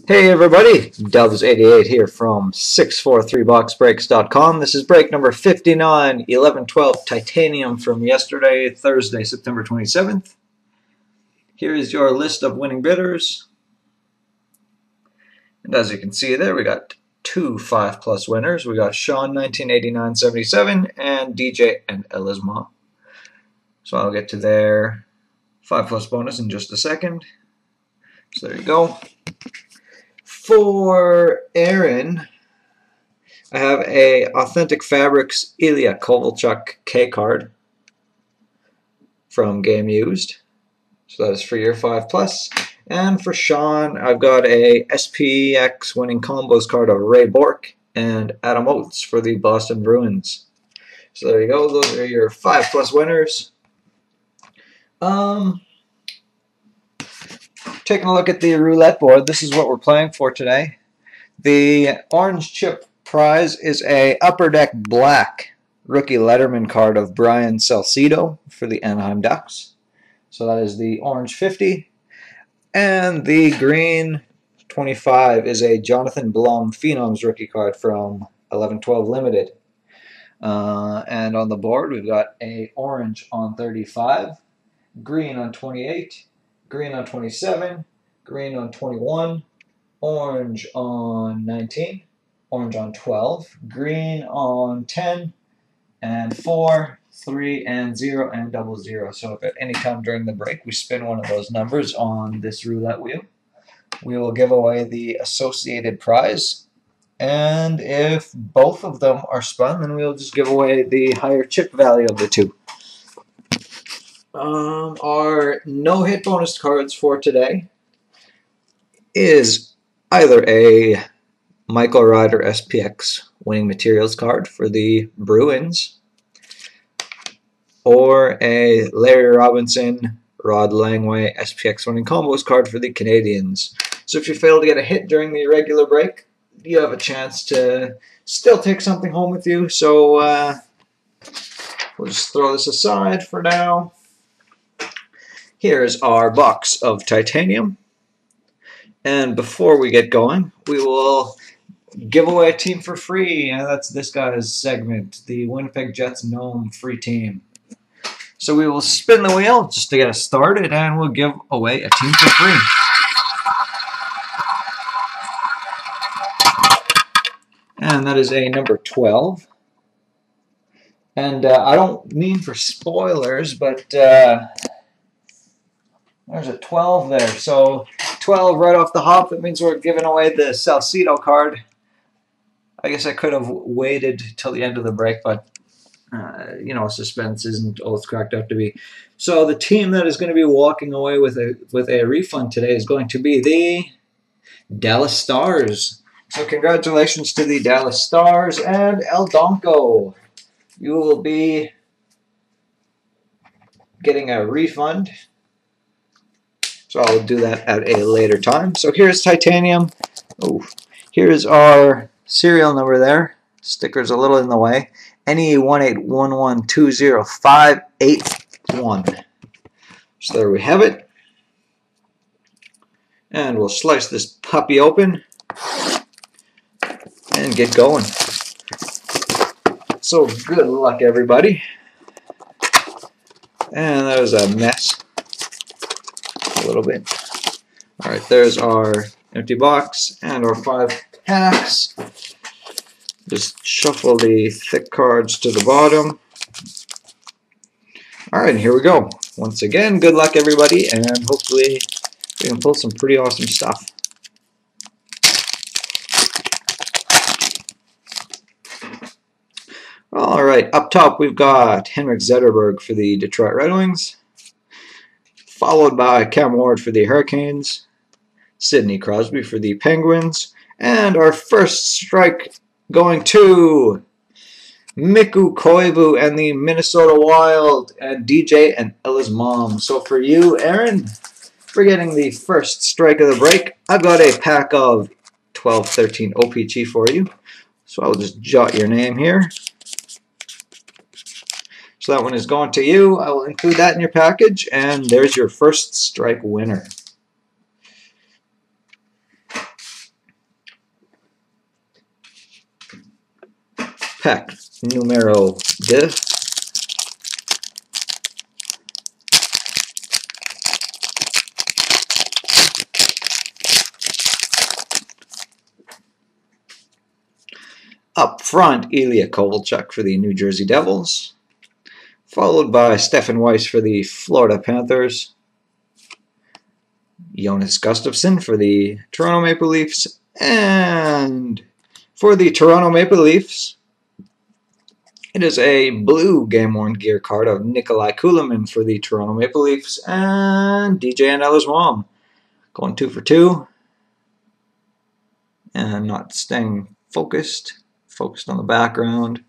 Hey everybody, dubs88 here from 643boxbreaks.com. This is break number 59, 11-12 titanium from yesterday, Thursday, September 27th. Here is your list of winning bidders. And as you can see there, we got two 5+ winners. We got Sean 1989-77 and DJ and Elisma. So I'll get to their 5+ bonus in just a second. So there you go. For Aaron, I have a Authentic Fabrics Ilya Kovalchuk K card from Game Used. So that is for your 5+. And for Sean, I've got a SPX winning combos card of Ray Bourque and Adam Oates for the Boston Bruins. So there you go. Those are your 5+ winners. Taking a look at the roulette board, this is what we're playing for today. The orange chip prize is a Upper Deck Black rookie letterman card of Brian Salcedo for the Anaheim Ducks. So that is the orange 50. And the green 25 is a Jonathan Blum Phenoms rookie card from 11-12 Limited. And on the board, we've got a orange on 35, green on 28, green on 27, green on 21, orange on 19, orange on 12, green on 10, and 4, 3, and 0, and 00. So if at any time during the break we spin one of those numbers on this roulette wheel, we will give away the associated prize. And if both of them are spun, then we'll just give away the higher chip value of the two. Our no-hit bonus cards for today is either a Michael Ryder SPX winning materials card for the Bruins or a Larry Robinson Rod Langway SPX winning combos card for the Canadiens. So if you fail to get a hit during the regular break, you have a chance to still take something home with you. So we'll just throw this aside for now. Here's our box of titanium. And before we get going, we will give away a team for free. And that's this guy's segment, the Winnipeg Jets Gnome free team. So we will spin the wheel just to get us started, and we'll give away a team for free. And that is a number 12. And I don't mean for spoilers, but there's a 12 there. So 12 right off the hop. That means we're giving away the Salcedo card. I guess I could have waited till the end of the break, but you know, suspense isn't all it's cracked up to be. So the team that is going to be walking away with a refund today is going to be the Dallas Stars. So congratulations to the Dallas Stars, and El Donko, you will be getting a refund. So I'll do that at a later time. So here's titanium. Oh, here's our serial number there. Sticker's a little in the way. NE181120581. So there we have it. And we'll slice this puppy open and get going. So good luck, everybody. And that was a mess. A little bit. Alright, there's our empty box and our 5 packs. Just shuffle the thick cards to the bottom. Alright, here we go. Once again, good luck, everybody, and hopefully we can pull some pretty awesome stuff. Alright, up top we've got Henrik Zetterberg for the Detroit Red Wings, followed by Cam Ward for the Hurricanes, Sidney Crosby for the Penguins, and our first strike going to Mikko Koivu and the Minnesota Wild and DJ and Ella's mom. So for you, Aaron, for getting the first strike of the break, I've got a pack of 12-13 OPG for you. So I'll just jot your name here. So that one is going to you. I will include that in your package, and there's your first strike winner. Pack numero 2. Up front, Ilya Kovalchuk for the New Jersey Devils, followed by Stefan Weiss for the Florida Panthers, Jonas Gustafsson for the Toronto Maple Leafs, and for the Toronto Maple Leafs, it is a blue game-worn gear card of Nikolai Kulemin for the Toronto Maple Leafs, and DJ and Ella's mom, going 2 for 2, and not staying focused on the background.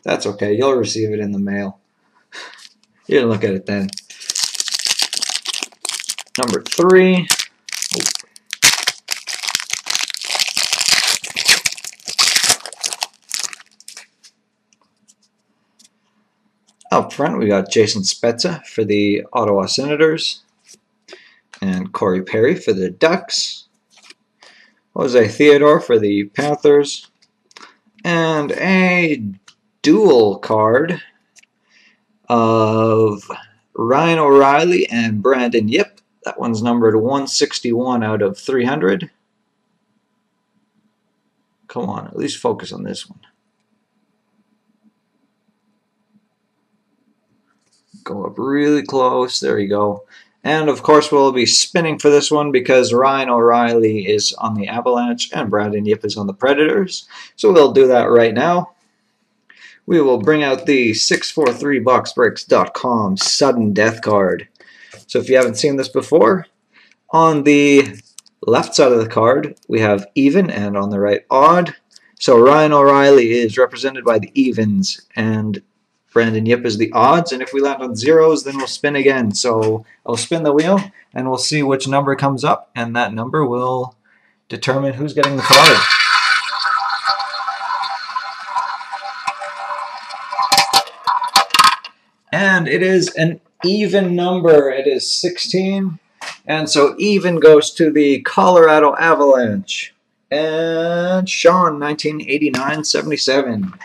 That's okay, you'll receive it in the mail. You can look at it then. Number 3. Up front, we got Jason Spezza for the Ottawa Senators, and Corey Perry for the Ducks, Jose Theodore for the Panthers, and a dual card of Ryan O'Reilly and Brandon Yip. That one's numbered 161 out of 300. Come on, at least focus on this one. Go up really close. There you go. And of course, we'll be spinning for this one because Ryan O'Reilly is on the Avalanche and Brandon Yip is on the Predators. So we'll do that right now. We will bring out the 643boxbreaks.com sudden death card. So if you haven't seen this before, on the left side of the card, we have even, and on the right, odd. So Ryan O'Reilly is represented by the evens, and Brandon Yip is the odds, and if we land on zeros, then we'll spin again. So I'll spin the wheel, and we'll see which number comes up, and that number will determine who's getting the card. And it is an even number. It is 16, and so even goes to the Colorado Avalanche. And Sean, 1989-77.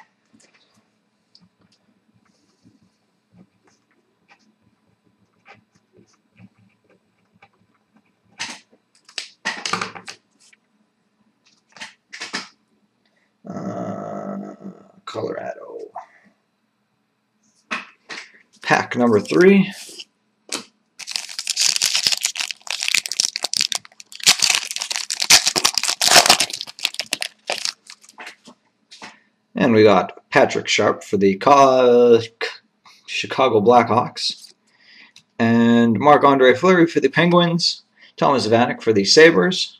Colorado. Pack number 3. And we got Patrick Sharp for the Chicago Blackhawks, and Marc-Andre Fleury for the Penguins, Thomas Vanek for the Sabres.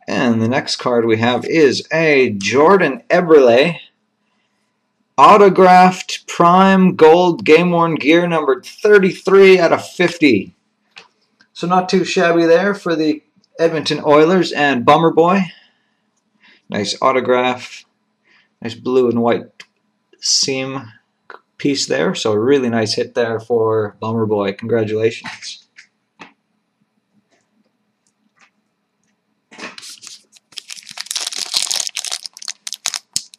And the next card we have is a Jordan Eberle autographed prime gold game-worn gear numbered 33 out of 50. So not too shabby there for the Edmonton Oilers and Bummer Boy. Nice autograph. Nice blue and white seam piece there. So a really nice hit there for Bummer Boy. Congratulations.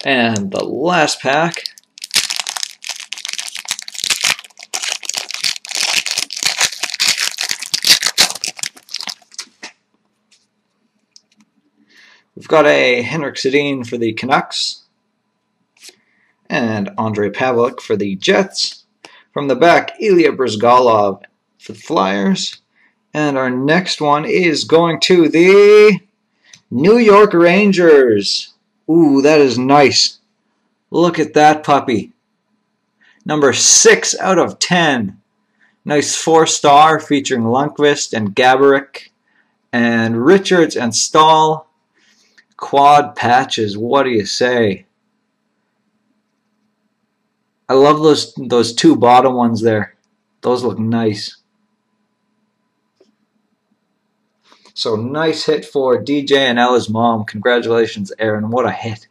And the last pack. We've got a Henrik Sedin for the Canucks, and Andrei Pavlik for the Jets. From the back, Ilya Bryzgalov for the Flyers. And our next one is going to the New York Rangers. Ooh, that is nice. Look at that puppy. Number 6 out of 10. Nice 4-star featuring Lundqvist and Gaborik and Richards and Stahl. Quad patches, what do you say? I love those two bottom ones there. Those look nice. So nice hit for DJ and Ella's mom. Congratulations, Aaron. What a hit.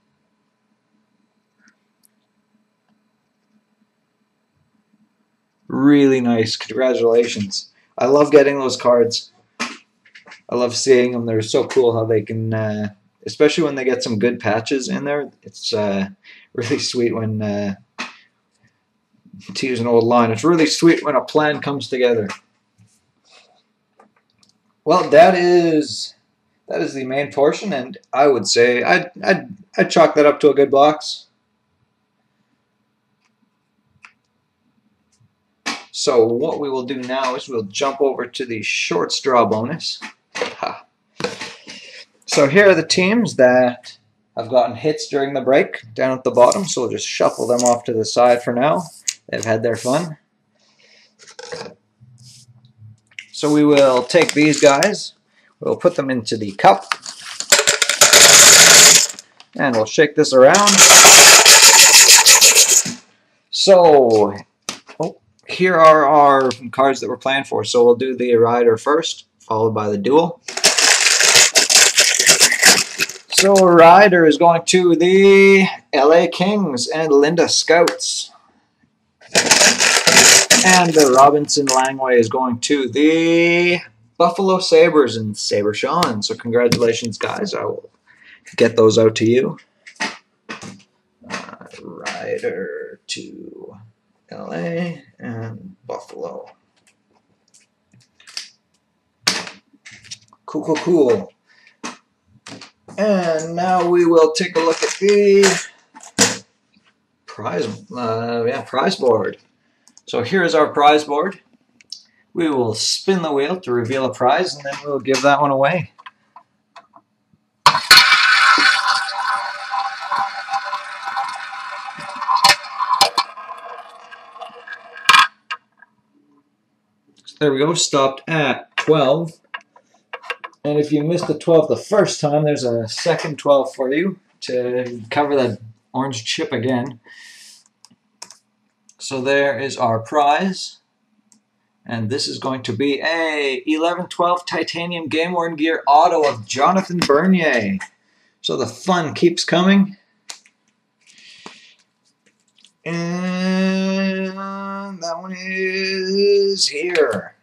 Really nice. Congratulations. I love getting those cards. I love seeing them. They're so cool how they can especially when they get some good patches in there. It's really sweet when, to use an old line, it's really sweet when a plan comes together. Well, that is the main portion, and I would say I'd chalk that up to a good box. So what we will do now is we'll jump over to the short straw bonus. So here are the teams that have gotten hits during the break down at the bottom, so we'll just shuffle them off to the side for now. They've had their fun. So we will take these guys, we'll put them into the cup, and we'll shake this around. So here are our cards that we're playing for. So we'll do the rider first, followed by the duel. So rider is going to the LA Kings and Linda Scouts. And the Robinson Langway is going to the Buffalo Sabres and Sabre Sean. So congratulations, guys. I will get those out to you. Rider to LA and Buffalo. Cool, cool, cool. And now we will take a look at the prize board. So here is our prize board. We will spin the wheel to reveal a prize, and then we'll give that one away. There we go, stopped at 12. And if you missed the 12 the first time, there's a second 12 for you to cover that orange chip again. So there is our prize. And this is going to be a 11-12 titanium game worn gear auto of Jonathan Bernier. So the fun keeps coming. And that one is here.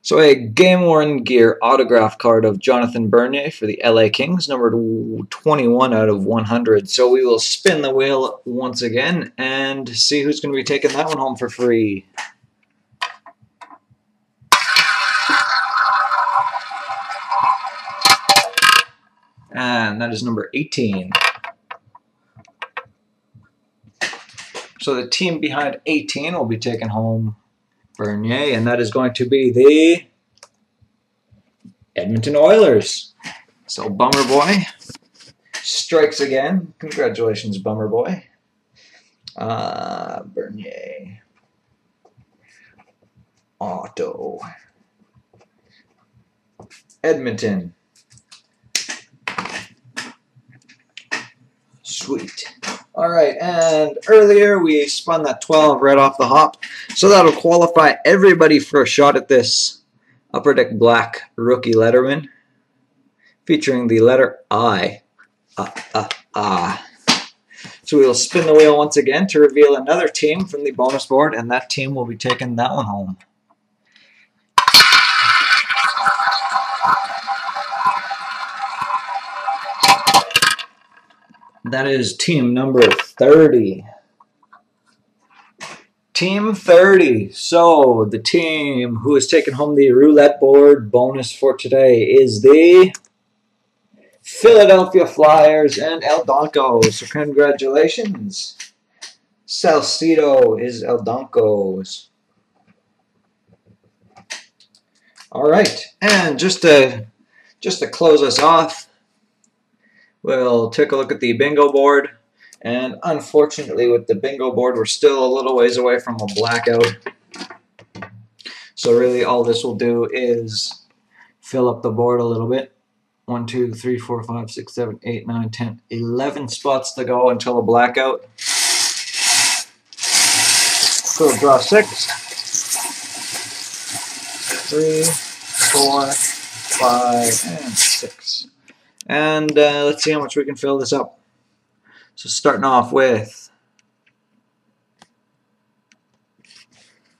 So a game-worn gear autograph card of Jonathan Bernier for the LA Kings, numbered 21 out of 100. So we will spin the wheel once again and see who's going to be taking that one home for free. And that is number 18. So the team behind 18 will be taking home Bernier, and that is going to be the Edmonton Oilers. So Bummer Boy strikes again. Congratulations, Bummer Boy. Bernier. Auto. Edmonton. Sweet. All right, and earlier we spun that 12 right off the hop, so that'll qualify everybody for a shot at this Upper Deck Black Rookie Letterman, featuring the letter I. So we'll spin the wheel once again to reveal another team from the bonus board, and that team will be taking that one home. That is team number 30. Team 30. So the team who has taken home the roulette board bonus for today is the Philadelphia Flyers and El Donko. So congratulations. Salcido is El Donko's. All right, and just to close us off, we'll take a look at the bingo board, and unfortunately with the bingo board we're still a little ways away from a blackout. So really all this will do is fill up the board a little bit. 1, 2, 3, 4, 5, 6, 7, 8, 9, 10, 11 spots to go until a blackout. So we'll draw 6, 3, 4, 5, and 6. And let's see how much we can fill this up. So starting off with,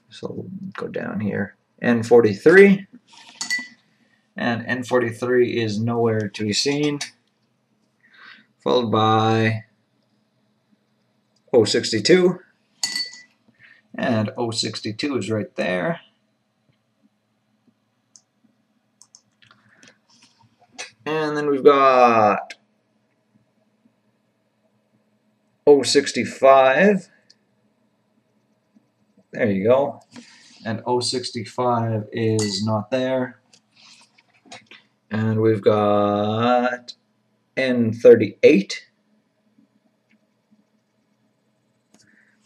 so we'll go down here. N43. And N43 is nowhere to be seen. Followed by 062. And 062 is right there. And then we've got 065. There you go. And 065 is not there. And we've got N38.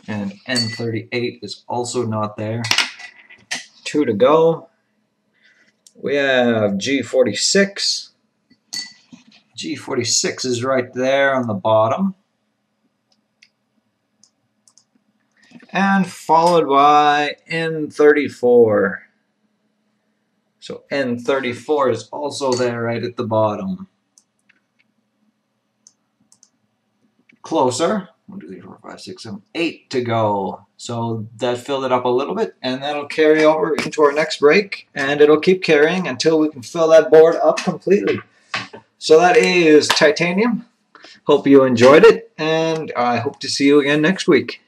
And N38 is also not there. 2 to go. We have G46. G46 is right there on the bottom. And followed by N34. So N34 is also there right at the bottom. Closer. 1, 2, 3, 4, 5, 6, 7, 8 to go. So that filled it up a little bit, and that'll carry over into our next break, and it'll keep carrying until we can fill that board up completely. So that is titanium. Hope you enjoyed it, and I hope to see you again next week.